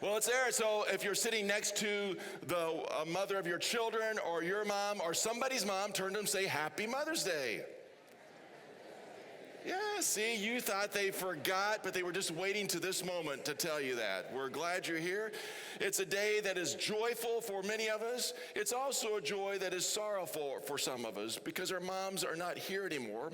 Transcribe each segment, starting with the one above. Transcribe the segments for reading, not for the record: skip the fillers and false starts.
Well, it's there. So if you're sitting next to the mother of your children or your mom or somebody's mom, turn to them and say, Happy Mother's Day. Yeah, see, you thought they forgot, but they were just waiting to this moment to tell you that. We're glad you're here. It's a day that is joyful for many of us. It's also a joy that is sorrowful for some of us because our moms are not here anymore.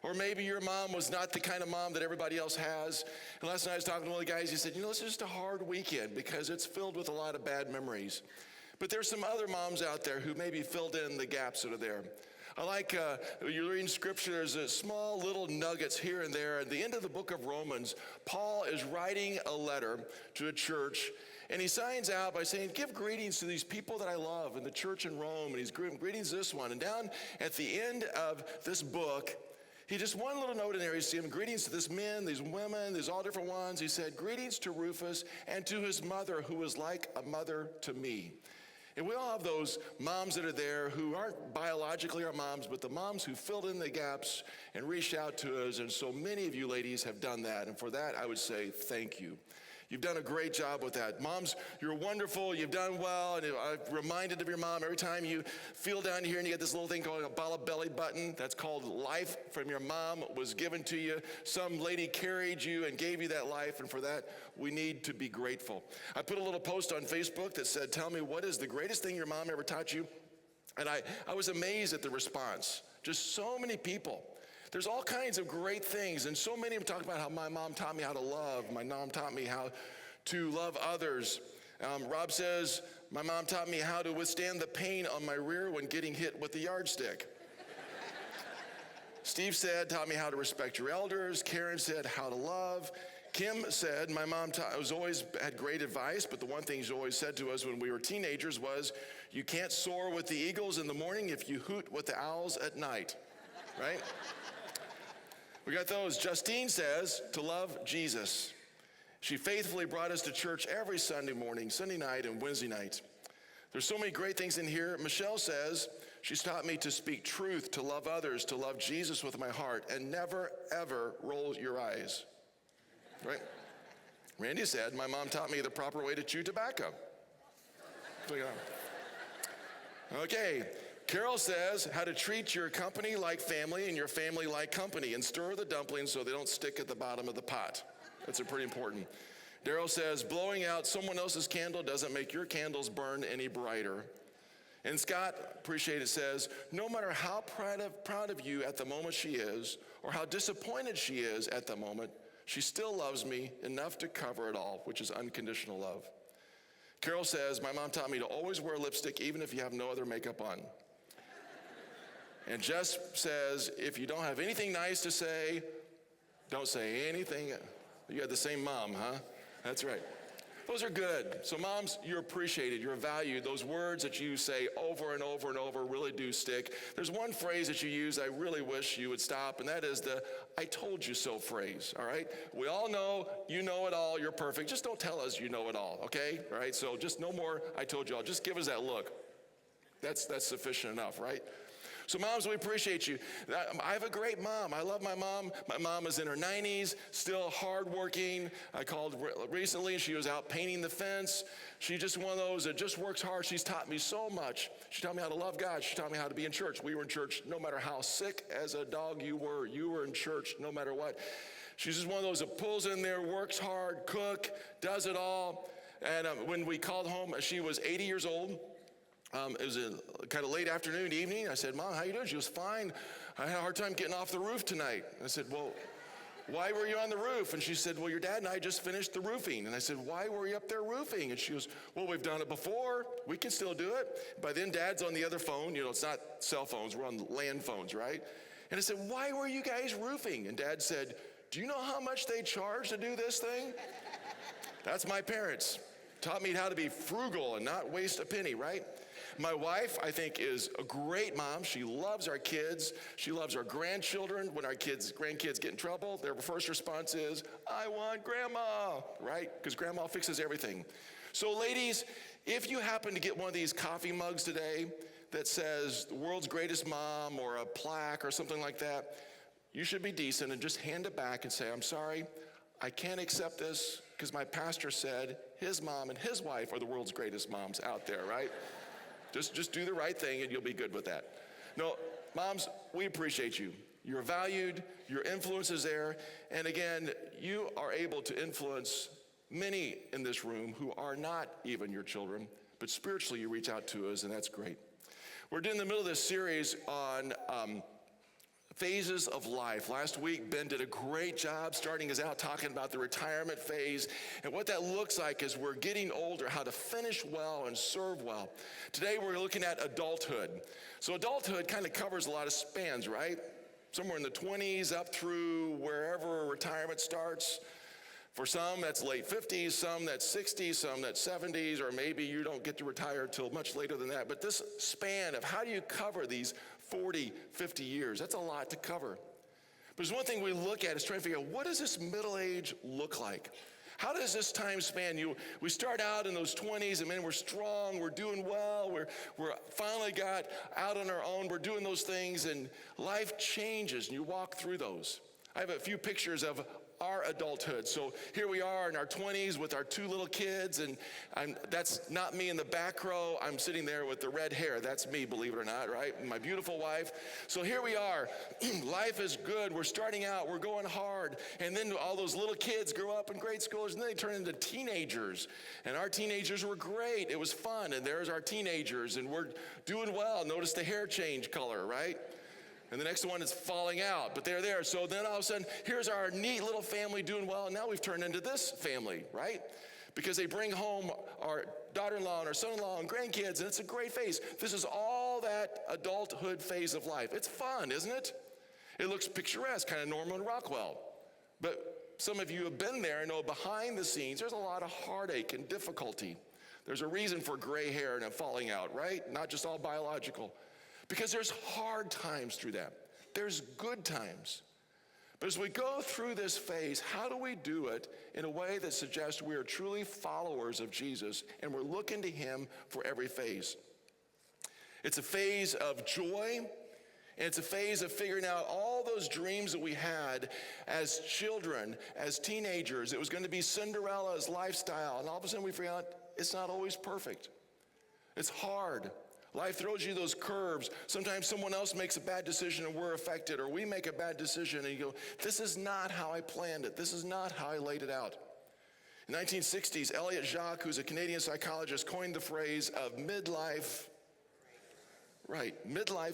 Or maybe your mom was not the kind of mom that everybody else has. And last night I was talking to one of the guys, he said, this is just a hard weekend because it's filled with a lot of bad memories. But there's some other moms out there who maybe filled in the gaps that are there. I like, you're reading scripture, there's a small little nuggets here and there. At the end of the book of Romans, Paul is writing a letter to a church, and he signs out by saying, give greetings to these people that I love in the church in Rome, and he's greetings this one. And down at the end of this book, he just one little note in there, he's saying, greetings to this men, these women, these all different ones. He said, greetings to Rufus and to his mother, who was like a mother to me. And we all have those moms that are there who aren't biologically our moms, but the moms who filled in the gaps and reached out to us. And so many of you ladies have done that. And for that, I would say thank you. You've done a great job with that. Moms, you're wonderful. You've done well. And I'm reminded of your mom every time you feel down here and you get this little thing called a ball belly button. That's called life from your mom was given to you. Some lady carried you and gave you that life. And for that, we need to be grateful. I put a little post on Facebook that said, tell me, what is the greatest thing your mom ever taught you? And I was amazed at the response. Just so many people. There's all kinds of great things, and so many of them talk about how my mom taught me how to love. My mom taught me how to love others. Rob says, my mom taught me how to withstand the pain on my rear when getting hit with the yardstick. Steve said, taught me how to respect your elders. Karen said, how to love. Kim said, my mom always had great advice, but the one thing she always said to us when we were teenagers was, you can't soar with the eagles in the morning if you hoot with the owls at night, right? We got those. Justine says to love Jesus. She faithfully brought us to church every Sunday morning, Sunday night, and Wednesday night. There's so many great things in here. Michelle says she's taught me to speak truth, to love others, to love Jesus with my heart, and never, ever roll your eyes. Right? Randy said, my mom taught me the proper way to chew tobacco. Okay. Carol says how to treat your company like family and your family like company and stir the dumplings so they don't stick at the bottom of the pot. That's pretty important. Daryl says blowing out someone else's candle doesn't make your candles burn any brighter. And Scott, appreciate it, says no matter how proud of you at the moment she is or how disappointed she is at the moment, she still loves me enough to cover it all, which is unconditional love. Carol says my mom taught me to always wear lipstick even if you have no other makeup on. And Jess says, if you don't have anything nice to say, don't say anything. You had the same mom, huh? That's right. Those are good. So moms, you're appreciated, you're valued. Those words that you say over and over and over really do stick. There's one phrase that you use I really wish you would stop, and that is the I told you so phrase, all right? We all know you know it all, you're perfect. Just don't tell us you know it all, okay? All right, so just no more I told you all. Just give us that look. That's sufficient enough, right? So moms, we appreciate you. I have a great mom. I love my mom. My mom is in her 90s, still hardworking. I called recently. She was out painting the fence. She's just one of those that just works hard. She's taught me so much. She taught me how to love God. She taught me how to be in church. We were in church no matter how sick as a dog you were in church no matter what. She's just one of those that pulls in there, works hard, cook, does it all. And when we called home, she was 80 years old. It was a kind of late afternoon, evening. I said, Mom, how you doing? She was fine. I had a hard time getting off the roof tonight. I said, well, why were you on the roof? And she said, well, your dad and I just finished the roofing. And I said, why were you up there roofing? And she goes, well, we've done it before. We can still do it. By then, Dad's on the other phone. It's not cell phones. We're on land phones, right? And I said, why were you guys roofing? And Dad said, do you know how much they charge to do this thing? That's my parents. Taught me how to be frugal and not waste a penny, right? My wife, I think, is a great mom. She loves our kids. She loves our grandchildren. When our grandkids get in trouble, their first response is, I want grandma, right? Because grandma fixes everything. So ladies, if you happen to get one of these coffee mugs today that says the world's greatest mom or a plaque or something like that, you should be decent and just hand it back and say, I'm sorry, I can't accept this because my pastor said his mom and his wife are the world's greatest moms out there, right? Just do the right thing and you'll be good with that. No, moms, we appreciate you. You're valued, your influence is there, and again, you are able to influence many in this room who are not even your children, but spiritually you reach out to us, and that's great. We're in the middle of this series on phases of life. Last week, Ben did a great job starting us out talking about the retirement phase and what that looks like as we're getting older, how to finish well and serve well. Today, we're looking at adulthood. So adulthood kind of covers a lot of spans, right? Somewhere in the 20s up through wherever retirement starts. For some, that's late 50s, some that's 60s, some that's 70s, or maybe you don't get to retire till much later than that. But this span of how do you cover these 40, 50 years, that's a lot to cover. But there's one thing we look at is trying to figure out, what does this middle age look like? How does this time span? We start out in those 20s, and man, we're strong, we're doing well, we're finally got out on our own, we're doing those things, and life changes, and you walk through those. I have a few pictures of our adulthood. So here we are in our 20s with our two little kids, and that's not me in the back row. I'm sitting there with the red hair. That's me, believe it or not, right? And my beautiful wife. So here we are. Life is good. We're starting out. We're going hard. And then all those little kids grow up in grade schoolers, and then they turn into teenagers. And our teenagers were great. It was fun. And there's our teenagers, and we're doing well. Notice the hair change color, right? And the next one is falling out, but they're there. So then all of a sudden, here's our neat little family doing well, and now we've turned into this family, right? Because they bring home our daughter-in-law and our son-in-law and grandkids, and it's a great phase. This is all that adulthood phase of life. It's fun, isn't it? It looks picturesque, kind of Norman Rockwell. But some of you have been there and know behind the scenes, there's a lot of heartache and difficulty. There's a reason for gray hair and a falling out, right? Not just all biological. Because there's hard times through that. There's good times. But as we go through this phase, how do we do it in a way that suggests we are truly followers of Jesus and we're looking to him for every phase? It's a phase of joy, and it's a phase of figuring out all those dreams that we had as children, as teenagers. It was going to be Cinderella's lifestyle, and all of a sudden we figure out it's not always perfect. It's hard. Life throws you those curves. Sometimes someone else makes a bad decision and we're affected, or we make a bad decision and you go, this is not how I planned it. This is not how I laid it out. In the 1960s, Elliot Jacques, who's a Canadian psychologist, coined the phrase of midlife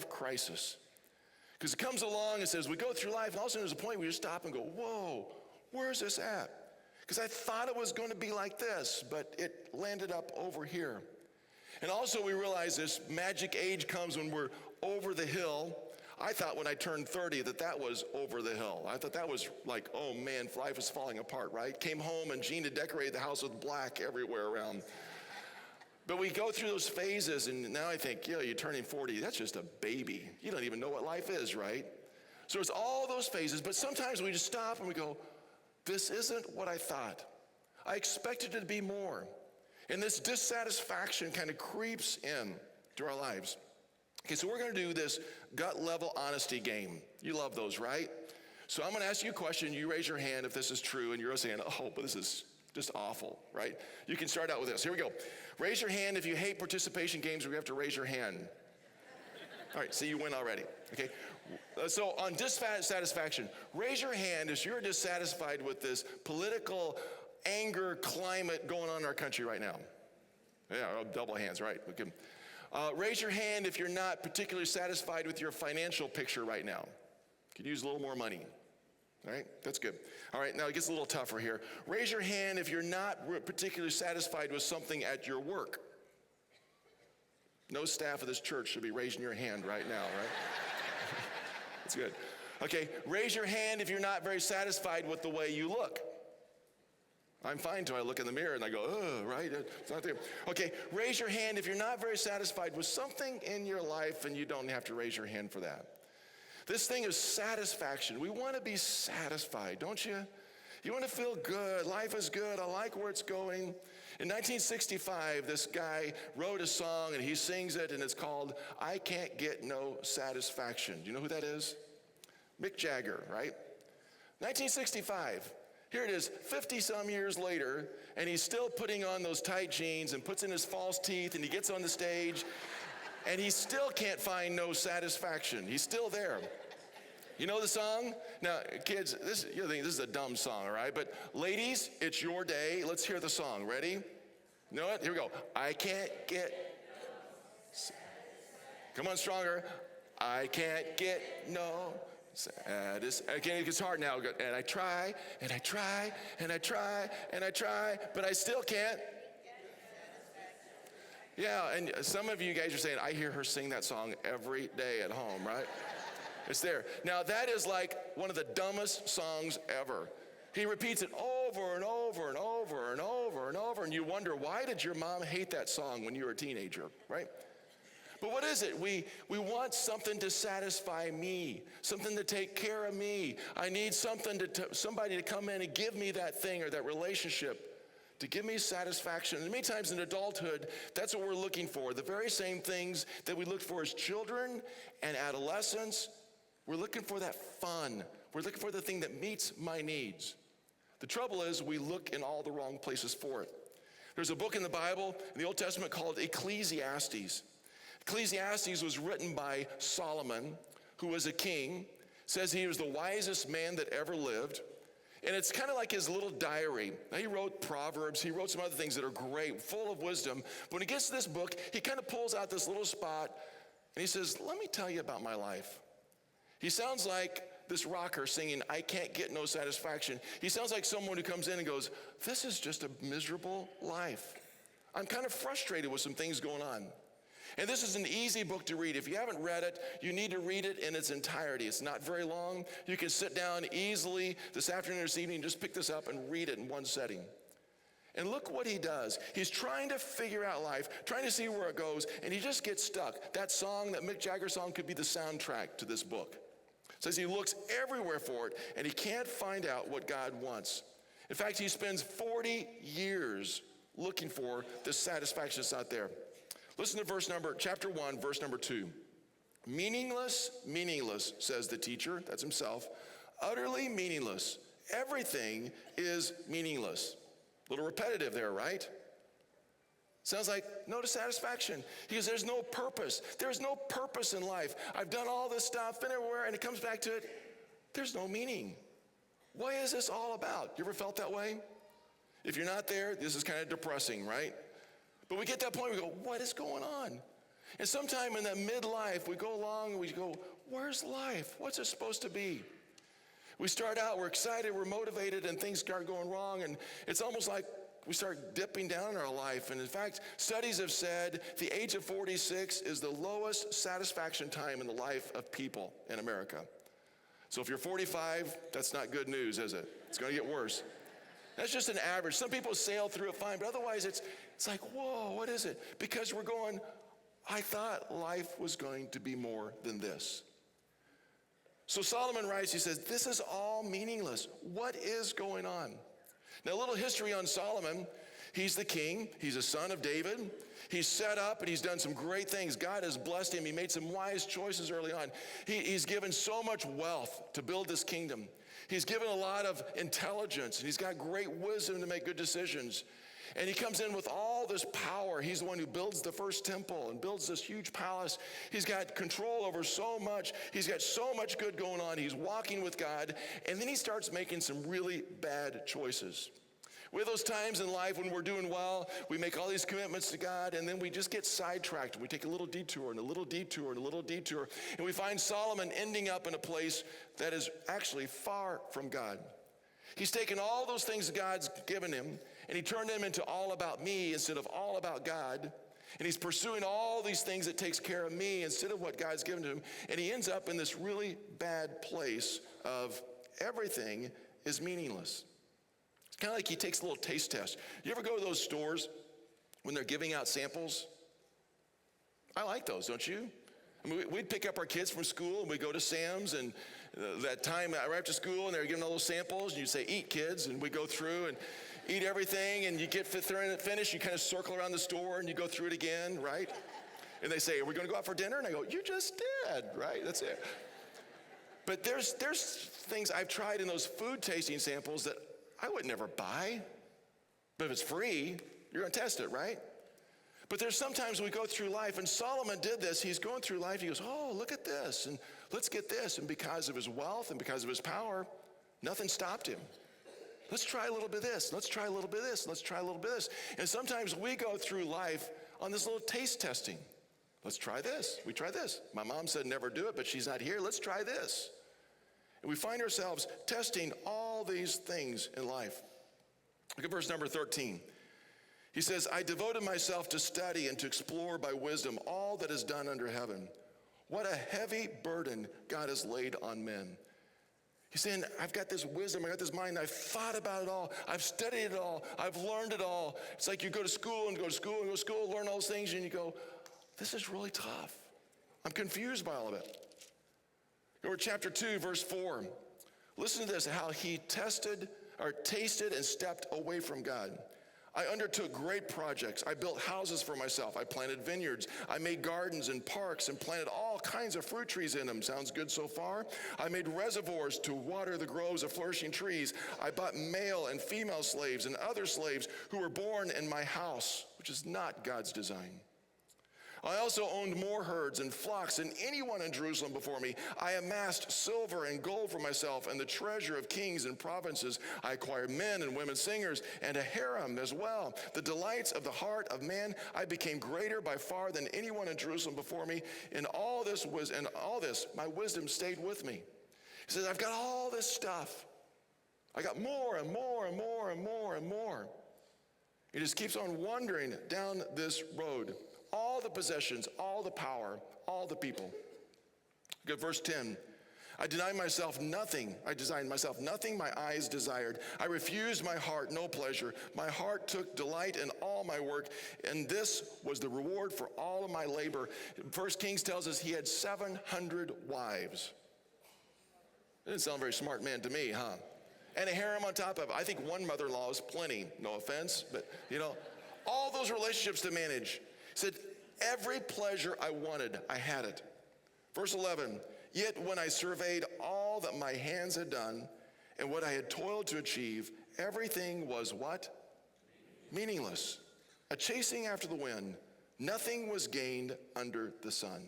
crisis. Because it comes along and says, we go through life, and all of a sudden there's a point where you stop and go, whoa, where's this at? Because I thought it was going to be like this, but it landed up over here. And also we realize this magic age comes when we're over the hill. I thought when I turned 30 that was over the hill. I thought that was like, oh man, life is falling apart, right? Came home and Gene had decorated the house with black everywhere around. But we go through those phases, and now I think, you're turning 40, that's just a baby. You don't even know what life is, right? So it's all those phases, but sometimes we just stop and we go, this isn't what I thought. I expected it to be more. And this dissatisfaction kind of creeps in to our lives. Okay, so we're going to do this gut level honesty game. You love those, right? So I'm going to ask you a question. You raise your hand if this is true, and you're saying, oh, but this is just awful, right? You can start out with this. Here we go. Raise your hand if you hate participation games where you have to raise your hand. All right, see, you win already. Okay, so on dissatisfaction, raise your hand if you're dissatisfied with this political anger climate going on in our country right now. Yeah, double hands, right? Okay. Raise your hand if you're not particularly satisfied with your financial picture right now. Could use a little more money. All right, that's good. All right, now it gets a little tougher here. Raise your hand if you're not particularly satisfied with something at your work. No staff of this church should be raising your hand right now, right? That's good. Okay, raise your hand if you're not very satisfied with the way you look. I'm fine till I look in the mirror and I go, oh, right, it's not there. Okay, raise your hand if you're not very satisfied with something in your life, and you don't have to raise your hand for that. This thing is satisfaction. We want to be satisfied, don't you? You want to feel good. Life is good. I like where it's going. In 1965, this guy wrote a song, and he sings it, and it's called I Can't Get No Satisfaction. Do you know who that is? Mick Jagger, right? 1965. Here it is, 50 some years later, and he's still putting on those tight jeans and puts in his false teeth, and he gets on the stage, and he still can't find no satisfaction. He's still there. You know the song? Now, kids, you think this is a dumb song, all right? But ladies, it's your day. Let's hear the song. Ready? You know what? Here we go. I can't get... Come on, stronger. I can't get no... Again, it gets hard now. And I try, and I try, and I try, and I try, but I still can't. Yeah, and some of you guys are saying, I hear her sing that song every day at home, right? It's there. Now, that is like one of the dumbest songs ever. He repeats it over and over and over and over and over, and you wonder, why did your mom hate that song when you were a teenager, right? But what is it? We want something to satisfy me, something to take care of me. I need somebody to come in and give me that thing or that relationship to give me satisfaction. And many times in adulthood, that's what we're looking for. The very same things that we looked for as children and adolescents. We're looking for that fun. We're looking for the thing that meets my needs. The trouble is we look in all the wrong places for it. There's a book in the Bible, in the Old Testament, called Ecclesiastes. Ecclesiastes was written by Solomon, who was a king. It says he was the wisest man that ever lived. And it's kind of like his little diary. Now, he wrote Proverbs. He wrote some other things that are great, full of wisdom. But when he gets to this book, he kind of pulls out this little spot, and he says, let me tell you about my life. He sounds like this rocker singing, I can't get no satisfaction. He sounds like someone who comes in and goes, this is just a miserable life. I'm kind of frustrated with some things going on. And this is an easy book to read. If you haven't read it, you need to read it in its entirety. It's not very long. You can sit down easily this afternoon or this evening and just pick this up and read it in one setting. And look what he does. He's trying to figure out life, trying to see where it goes, and he just gets stuck. That song, that Mick Jagger song, could be the soundtrack to this book. It says he looks everywhere for it, and he can't find out what God wants. In fact, he spends 40 years looking for the satisfaction that's not there. Listen to chapter 1, verse number 2. Meaningless, meaningless, says the teacher, that's himself, utterly meaningless. Everything is meaningless. A little repetitive there, right? Sounds like no dissatisfaction. He goes, there's no purpose. There's no purpose in life. I've done all this stuff and everywhere, and it comes back to it. There's no meaning. What is this all about? You ever felt that way? If you're not there, this is kind of depressing, right? But we get that point, we go, what is going on? And sometime in that midlife, we go along and we go, where's life? What's it supposed to be? We start out, we're excited, we're motivated, and things start going wrong, and it's almost like we start dipping down in our life. And in fact, studies have said the age of 46 is the lowest satisfaction time in the life of people in America. So if you're 45, that's not good news, is it? It's going to get worse. That's just an average. Some people sail through it fine, but otherwise it's like, whoa, what is it? Because we're going, I thought life was going to be more than this. So Solomon writes, he says, this is all meaningless. What is going on? Now, a little history on Solomon. He's the king. He's a son of David. He's set up and he's done some great things. God has blessed him. He made some wise choices early on. He's given so much wealth to build this kingdom. He's given a lot of intelligence, and he's got great wisdom to make good decisions. And he comes in with all this power. He's the one who builds the first temple and builds this huge palace. He's got control over so much. He's got so much good going on. He's walking with God. And then he starts making some really bad choices. We have those times in life when we're doing well, we make all these commitments to God, and then we just get sidetracked. We take a little detour and a little detour and a little detour, and we find Solomon ending up in a place that is actually far from God. He's taken all those things God's given him, and he turned them into all about me instead of all about God. And he's pursuing all these things that takes care of me instead of what God's given to him. And he ends up in this really bad place of everything is meaningless. It's kind of like he takes a little taste test. You ever go to those stores when they're giving out samples? I like those, don't you? I mean, we'd pick up our kids from school and we'd go to Sam's, and that time right after school, and they were giving all those samples, and you'd say, eat, kids, and we'd go through and eat everything, and you get finished, you kind of circle around the store, and you go through it again, right? And they say, are we going to go out for dinner? And I go, you just did, right? That's it. But there's things I've tried in those food tasting samples that I would never buy. But if it's free, you're going to test it, right? But there's sometimes we go through life, and Solomon did this. He's going through life. He goes, oh, look at this, and let's get this. And because of his wealth and because of his power, nothing stopped him. Let's try a little bit of this. Let's try a little bit of this. Let's try a little bit of this. And sometimes we go through life on this little taste testing. Let's try this. We try this. My mom said never do it, but she's not here. Let's try this. And we find ourselves testing all these things in life. Look at verse number 13. He says, I devoted myself to study and to explore by wisdom all that is done under heaven. What a heavy burden God has laid on men. He's saying, I've got this wisdom, I got this mind, I've thought about it all, I've studied it all, I've learned it all. It's like you go to school and go to school and go to school, learn all those things, and you go, this is really tough. I'm confused by all of it. Go to chapter 2, verse 4. Listen to this, how he tasted and stepped away from God. I undertook great projects. I built houses for myself. I planted vineyards. I made gardens and parks and planted all kinds of fruit trees in them. Sounds good so far? I made reservoirs to water the groves of flourishing trees. I bought male and female slaves and other slaves who were born in my house, which is not God's design. I also owned more herds and flocks than anyone in Jerusalem before me. I amassed silver and gold for myself and the treasure of kings and provinces. I acquired men and women singers and a harem as well. The delights of the heart of man, I became greater by far than anyone in Jerusalem before me. In all this, my wisdom stayed with me. He says, I've got all this stuff. I got more and more and more and more and more. He just keeps on wandering down this road. All the possessions, all the power, all the people. Look at verse 10. I denied myself nothing. I designed myself nothing my eyes desired. I refused my heart no pleasure. My heart took delight in all my work, and this was the reward for all of my labor. 1 Kings tells us he had 700 wives. Didn't sound very smart man to me, huh? And a harem on top of it. I think one mother-in-law is plenty. No offense, but all those relationships to manage. Said, every pleasure I wanted, I had it. Verse 11, yet when I surveyed all that my hands had done and what I had toiled to achieve, everything was what? Meaningless. A chasing after the wind. Nothing was gained under the sun.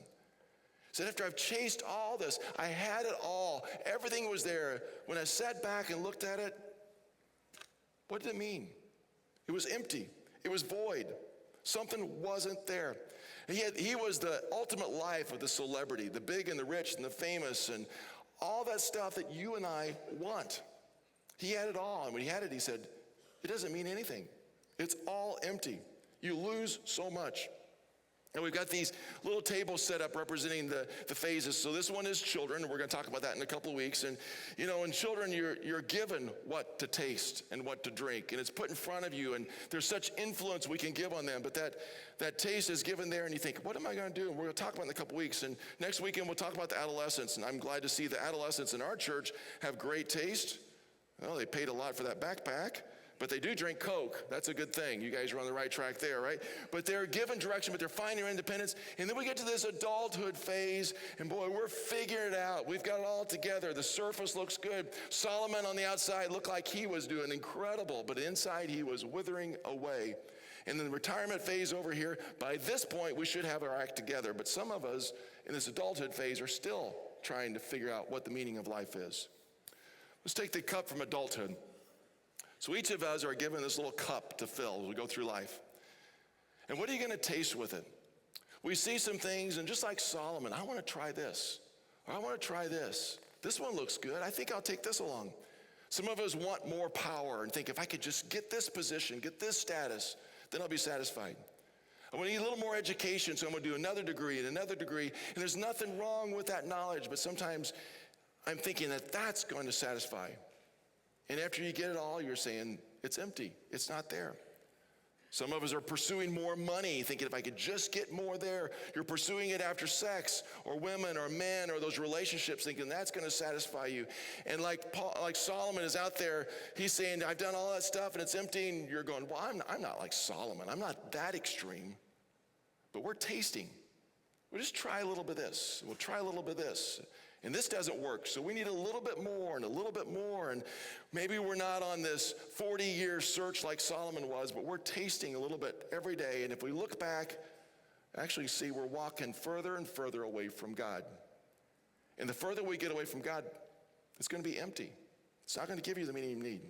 Said, after I've chased all this, I had it all. Everything was there. When I sat back and looked at it, what did it mean? It was empty. It was void. Something wasn't there. He was the ultimate life of the celebrity, the big and the rich and the famous and all that stuff that you and I want. He had it all. And when he had it, he said, it doesn't mean anything. It's all empty. You lose so much. And we've got these little tables set up representing the phases. So this one is children, and we're going to talk about that in a couple of weeks. And, in children, you're given what to taste and what to drink. And it's put in front of you, and there's such influence we can give on them. But that taste is given there, and you think, what am I going to do? And we're going to talk about it in a couple of weeks. And next weekend, we'll talk about the adolescents. And I'm glad to see the adolescents in our church have great taste. Well, they paid a lot for that backpack. But they do drink Coke. That's a good thing. You guys are on the right track there, right? But they're given direction, but they're finding their independence. And then we get to this adulthood phase, and boy, we're figuring it out. We've got it all together. The surface looks good. Solomon on the outside looked like he was doing incredible, but inside he was withering away. And then the retirement phase over here, by this point, we should have our act together. But some of us in this adulthood phase are still trying to figure out what the meaning of life is. Let's take the cup from adulthood. So each of us are given this little cup to fill as we go through life. And what are you going to taste with it? We see some things, and just like Solomon, I want to try this, or I want to try this. This one looks good. I think I'll take this along. Some of us want more power and think if I could just get this position, get this status, then I'll be satisfied. I want to need a little more education, so I'm going to do another degree and another degree. And there's nothing wrong with that knowledge, but sometimes I'm thinking that that's going to satisfy. And after you get it all, you're saying, it's empty. It's not there. Some of us are pursuing more money, thinking if I could just get more there. You're pursuing it after sex or women or men or those relationships, thinking that's going to satisfy you. And like Solomon is out there, he's saying, I've done all that stuff and it's empty. And you're going, well, I'm not like Solomon. I'm not that extreme. But we're tasting. We'll just try a little bit of this. We'll try a little bit of this. And this doesn't work, so we need a little bit more and a little bit more. And maybe we're not on this 40-year search like Solomon was, but we're tasting a little bit every day. And if we look back, actually see we're walking further and further away from God. And the further we get away from God, it's going to be empty. It's not going to give you the meaning you need.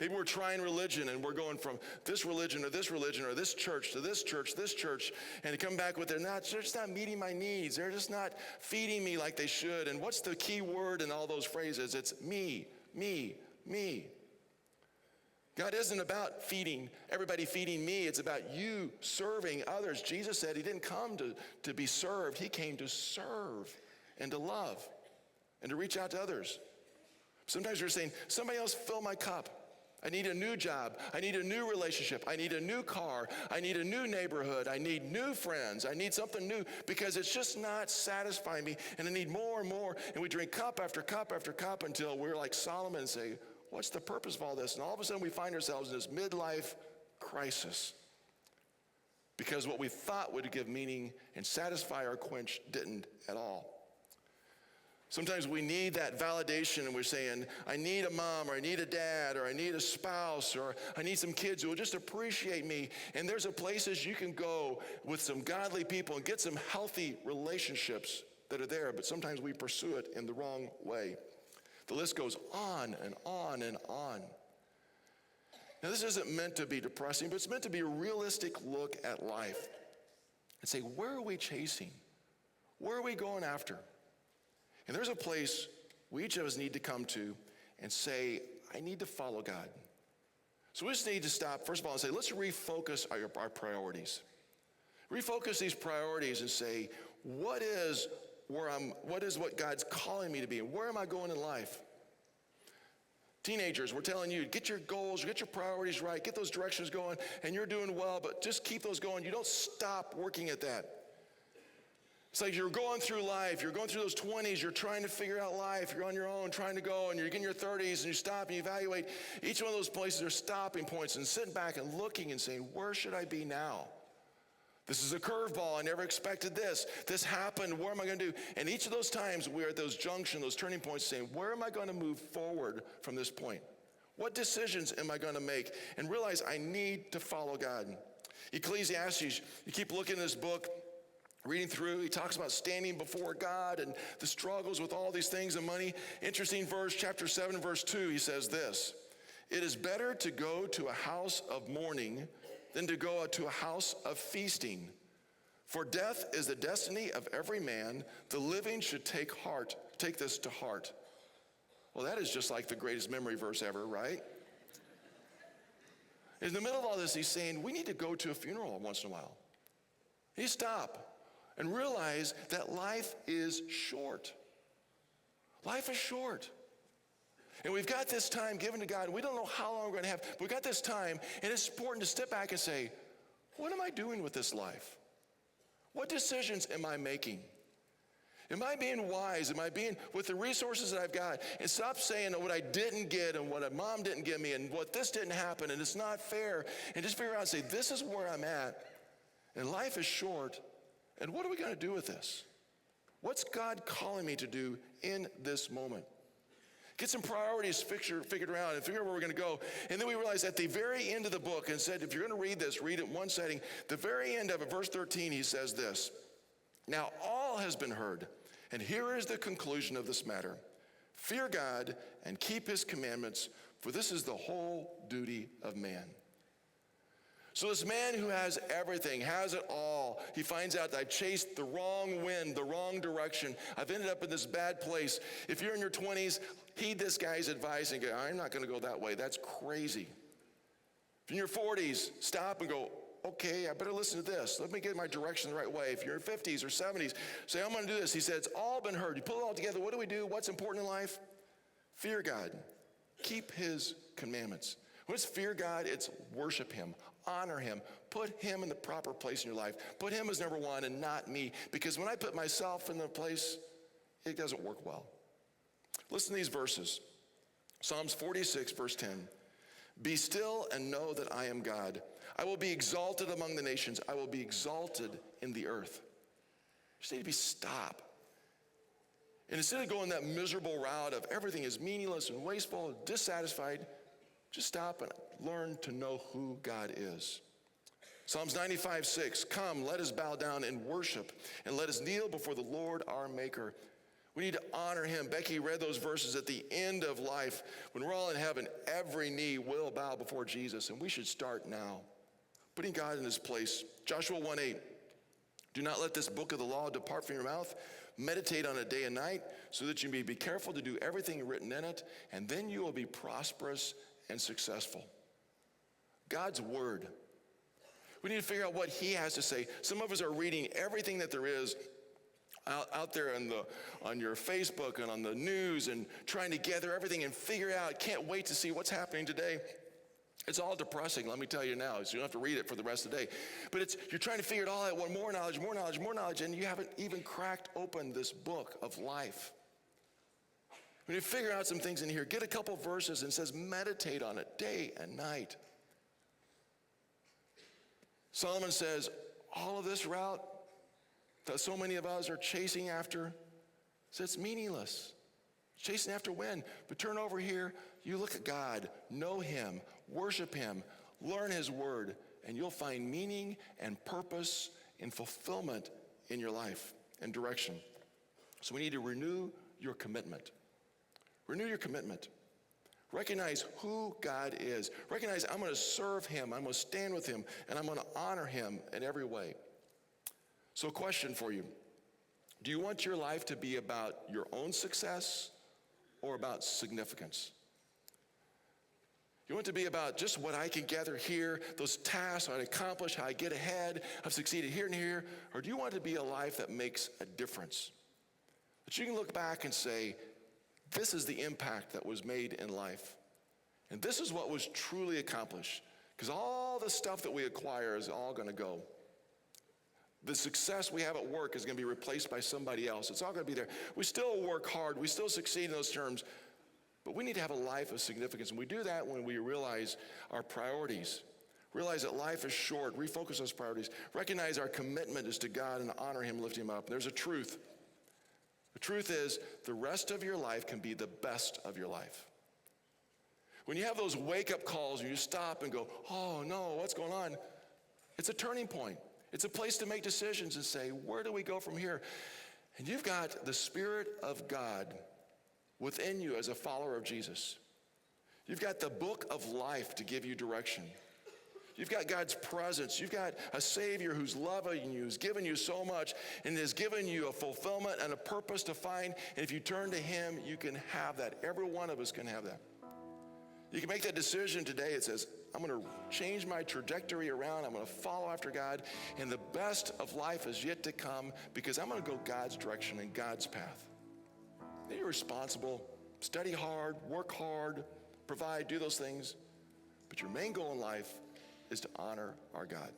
Maybe we're trying religion and we're going from this religion or this church to this church, and to come back with they're just not meeting my needs. They're just not feeding me like they should. And what's the key word in all those phrases? It's me, me, me. God isn't about everybody feeding me. It's about you serving others. Jesus said he didn't come to be served. He came to serve and to love and to reach out to others. Sometimes we're saying, somebody else fill my cup. I need a new job. I need a new relationship. I need a new car. I need a new neighborhood. I need new friends. I need something new because it's just not satisfying me. And I need more and more. And we drink cup after cup after cup until we're like Solomon and say, what's the purpose of all this? And all of a sudden we find ourselves in this midlife crisis because what we thought would give meaning and satisfy our quench didn't at all. Sometimes we need that validation and we're saying, I need a mom or I need a dad or I need a spouse or I need some kids who will just appreciate me. And there's places you can go with some godly people and get some healthy relationships that are there, but sometimes we pursue it in the wrong way. The list goes on and on and on. Now this isn't meant to be depressing, but it's meant to be a realistic look at life and say, where are we chasing? Where are we going after? And there's a place we each of us need to come to and say, I need to follow God. So we just need to stop, first of all, and say, let's refocus our priorities. Refocus these priorities and say, what is what God's calling me to be? And where am I going in life? Teenagers, we're telling you, get your goals, get your priorities right, get those directions going, and you're doing well, but just keep those going. You don't stop working at that. It's like you're going through life, you're going through those 20s, you're trying to figure out life, you're on your own, trying to go, and you're getting your 30s, and you stop and you evaluate. Each one of those places are stopping points and sitting back and looking and saying, where should I be now? This is a curveball, I never expected this. This happened, what am I gonna do? And each of those times we're at those junctions, those turning points saying, where am I gonna move forward from this point? What decisions am I gonna make? And realize I need to follow God. Ecclesiastes, you keep looking at this book, reading through, he talks about standing before God and the struggles with all these things and money. Interesting verse, chapter 7, verse 2, he says this, it is better to go to a house of mourning than to go to a house of feasting. For death is the destiny of every man. The living should take this to heart. Well, that is just like the greatest memory verse ever, right? In the middle of all this, he's saying, we need to go to a funeral once in a while. You stop and realize that life is short. Life is short. And we've got this time given to God. We don't know how long we're going to have, but we've got this time, and it's important to step back and say, what am I doing with this life? What decisions am I making? Am I being wise? Am I being with the resources that I've got? And stop saying what I didn't get and what a mom didn't give me and what this didn't happen and it's not fair. And just figure out and say, this is where I'm at. And life is short. And what are we going to do with this? What's God calling me to do in this moment? Get some priorities figured around and figure out where we're going to go. And then we realize at the very end of the book, and said, if you're going to read this, read it in one setting. The very end of it, verse 13, he says this, now all has been heard, and here is the conclusion of this matter. Fear God and keep his commandments, for this is the whole duty of man. So this man who has everything, has it all, he finds out that I chased the wrong wind, the wrong direction. I've ended up in this bad place. If you're in your 20s, heed this guy's advice and go, I'm not going to go that way. That's crazy. If you're in your 40s, stop and go, okay, I better listen to this. Let me get my direction the right way. If you're in 50s or 70s, say, I'm going to do this. He said, it's all been heard. You pull it all together. What do we do? What's important in life? Fear God. Keep his commandments. What's fear God? It's worship him. Honor him. Put him in the proper place in your life. Put him as number one and not me. Because when I put myself in the place, it doesn't work well. Listen to these verses. Psalms 46, verse 10. Be still and know that I am God. I will be exalted among the nations. I will be exalted in the earth. You just need to stop And instead of going that miserable route of everything is meaningless and wasteful, dissatisfied, just stop and learn to know who God is. Psalms 95:6, come, let us bow down and worship, and let us kneel before the Lord our Maker. We need to honor him. Becky read those verses at the end of life. When we're all in heaven, every knee will bow before Jesus, and we should start now, putting God in his place. Joshua 1:8, do not let this book of the law depart from your mouth. Meditate on it day and night, so that you may be careful to do everything written in it, and then you will be prosperous and successful. God's word. We need to figure out what he has to say. Some of us are reading everything that there is out there on your Facebook and on the news and trying to gather everything and figure out, can't wait to see what's happening today. It's all depressing, let me tell you now, so you don't have to read it for the rest of the day. But you're trying to figure it all out, want more knowledge, and you haven't even cracked open this book of life. When you figure out some things in here, get a couple verses and it says meditate on it day and night. Solomon says, all of this route that so many of us are chasing after, so it's meaningless. Chasing after when? But turn over here, you look at God, know him, worship him, learn his word, and you'll find meaning and purpose and fulfillment in your life and direction. So we need to renew your commitment. Renew your commitment. Recognize who God is. Recognize I'm going to serve him, I'm going to stand with him, and I'm going to honor him in every way. So a question for you. Do you want your life to be about your own success or about significance? You want it to be about just what I can gather here, those tasks I accomplish, how I get ahead, I've succeeded here and here, or do you want it to be a life that makes a difference? That you can look back and say, this is the impact that was made in life. And this is what was truly accomplished. Because all the stuff that we acquire is all going to go. The success we have at work is going to be replaced by somebody else. It's all going to be there. We still work hard. We still succeed in those terms. But we need to have a life of significance. And we do that when we realize our priorities. Realize that life is short. Refocus those priorities. Recognize our commitment is to God and honor him, lift him up. There's a truth. The truth is, the rest of your life can be the best of your life. When you have those wake-up calls and you stop and go, oh no, what's going on? It's a turning point. It's a place to make decisions and say, where do we go from here? And you've got the Spirit of God within you as a follower of Jesus. You've got the book of life to give you direction. You've got God's presence. You've got a Savior who's loving you, who's given you so much, and has given you a fulfillment and a purpose to find. And if you turn to him, you can have that. Every one of us can have that. You can make that decision today. It says, I'm going to change my trajectory around. I'm going to follow after God. And the best of life is yet to come because I'm going to go God's direction and God's path. Then you're responsible. Study hard, work hard, provide, do those things. But your main goal in life is to honor our God.